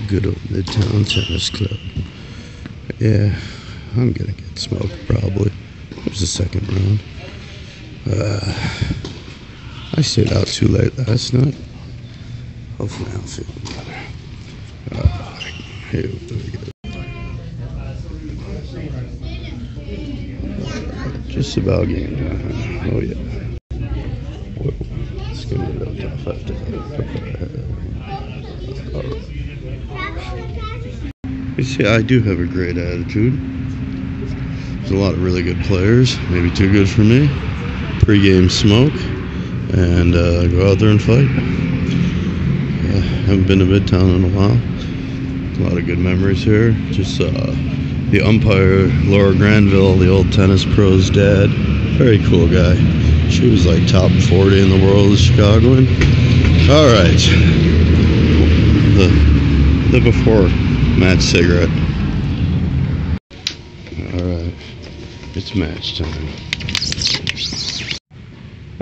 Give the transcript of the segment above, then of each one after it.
Good old Midtown Tennis Club. Yeah, I'm gonna get smoked probably. There's the second round. I stayed out too late last night. Hopefully I'm feeling better. Here we go. Just about game time. Oh yeah. Whoa. It's gonna be a little tough after that. You see, I do have a great attitude. There's a lot of really good players. Maybe too good for me. Pre-game smoke. And go out there and fight. Haven't been to Midtown in a while. A lot of good memories here. Just the umpire, Laura Granville, the old tennis pro's dad. Very cool guy. She was like top 40 in the world as Chicagoan. All right. The before match cigarette. All right. It's match time.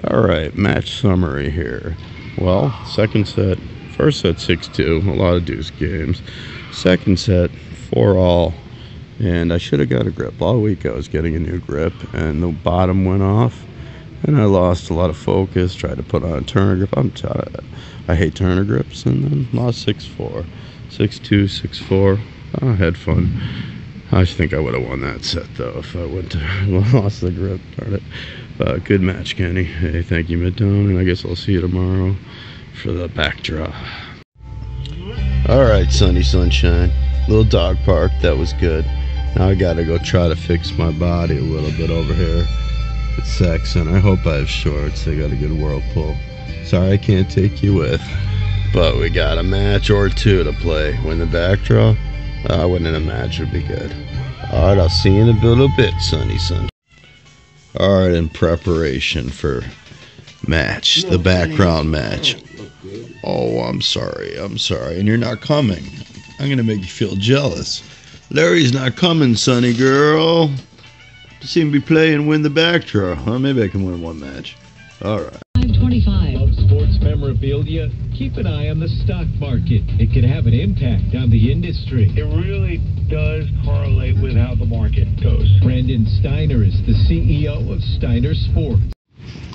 All right. Match summary here. Well, second set. First set 6-2. A lot of deuce games. Second set 4-all. And I should have got a grip. All week I was getting a new grip, and the bottom went off, and I lost a lot of focus. Tried to put on a Turner grip. I hate Turner grips, and then lost 6-4, 6-2, 6-4. I had fun. I think I would have won that set though if I wouldn't have lost the grip. Darn it. Good match, Kenny. Hey, thank you, Midtown, and I guess I'll see you tomorrow for the back draw. All right, sunny sunshine. Little dog park. That was good. Now I gotta go try to fix my body a little bit over here at Saxon. I hope I have shorts. They got a good whirlpool. Sorry I can't take you with, but we got a match or two to play. Win the back draw. Winning a match would be good. All right, I'll see you in a little bit, sunny sun. All right, in preparation for match, the background match. Oh, I'm sorry, and you're not coming. I'm gonna make you feel jealous. Larry's not coming, sonny girl. To see him be playing and win the back draw. Or maybe I can win one match. All right. 525. Of sports memorabilia, keep an eye on the stock market. It can have an impact on the industry. It really does correlate with how the market goes. Brandon Steiner is the CEO of Steiner Sports.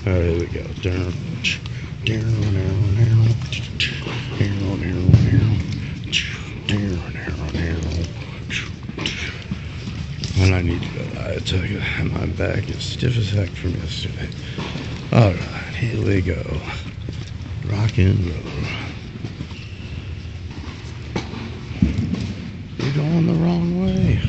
All right, here we go. And I need to go. I tell you, my back is stiff as heck from yesterday. All right, here we go. Rock and roll. You're going the wrong way.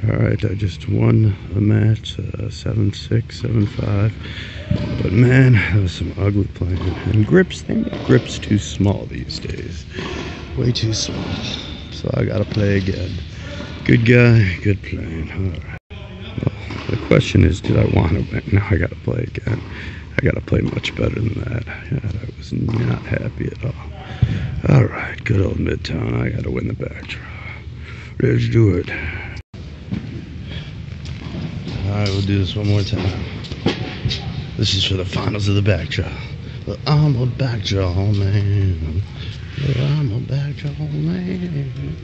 All right, I just won a match, 7-6, 7-5. But man, that was some ugly playing. And grips, they make grips too small these days. Way too small. So I gotta play again. Good guy, good playing. All right. Well, the question is, did I want to win? Now I gotta play again. I gotta play much better than that. I was not happy at all. All right, good old Midtown. I gotta win the back draw. Let's do it. All right, we'll do this one more time. This is for the finals of the back draw. Well, I'm a back draw man. Well, I'm a back draw man.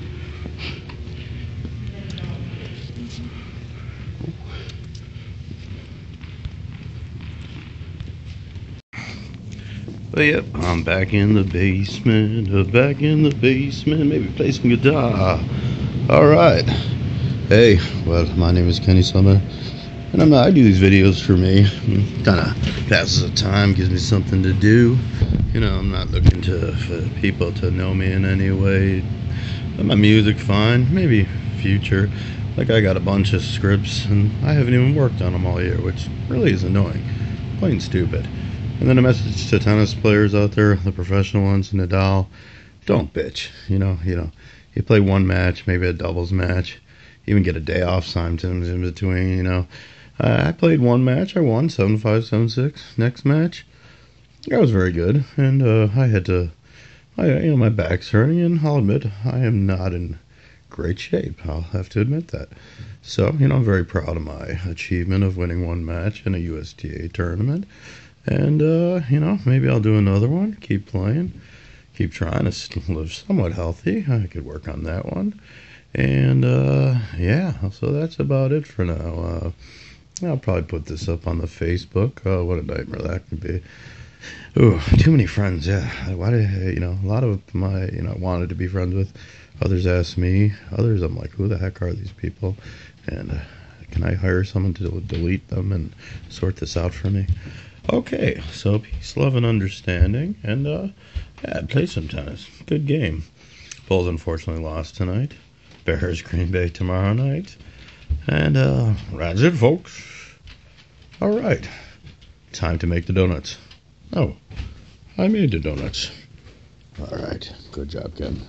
Well, yep, I'm back in the basement. Back in the basement. Maybe play some guitar. All right. Hey, well, my name is Kenny Summer. And I do these videos for me. Kind of passes the time, gives me something to do. You know, I'm not looking for people to know me in any way. But my music, fine. Maybe future. Like, I got a bunch of scripts, and I haven't even worked on them all year, which really is annoying. Plain stupid. And then a message to tennis players out there, the professional ones, Nadal. Don't bitch. You know, you play one match, maybe a doubles match. Even get a day off sometimes in between, you know. I played one match. I won 7-5, 7-6. Next match, I was very good, and I had to. My back's hurting, and I'll admit I am not in great shape. I'll have to admit that. So, I'm very proud of my achievement of winning one match in a USTA tournament, and maybe I'll do another one. Keep playing, keep trying to live somewhat healthy. I could work on that one. And yeah, so that's about it for now. I'll probably put this up on the Facebook. Oh, what a nightmare that could be. Ooh, too many friends. Yeah, why did a lot of my wanted to be friends with. Others asked me. Others I'm like, who the heck are these people? And can I hire someone to delete them and sort this out for me? Okay, so peace, love, and understanding, and yeah, play some tennis. Good game. Bulls unfortunately lost tonight. Bears Green Bay tomorrow night. And that's it, folks. All right, time to make the donuts. Oh, I made the donuts. All right, good job, Ken.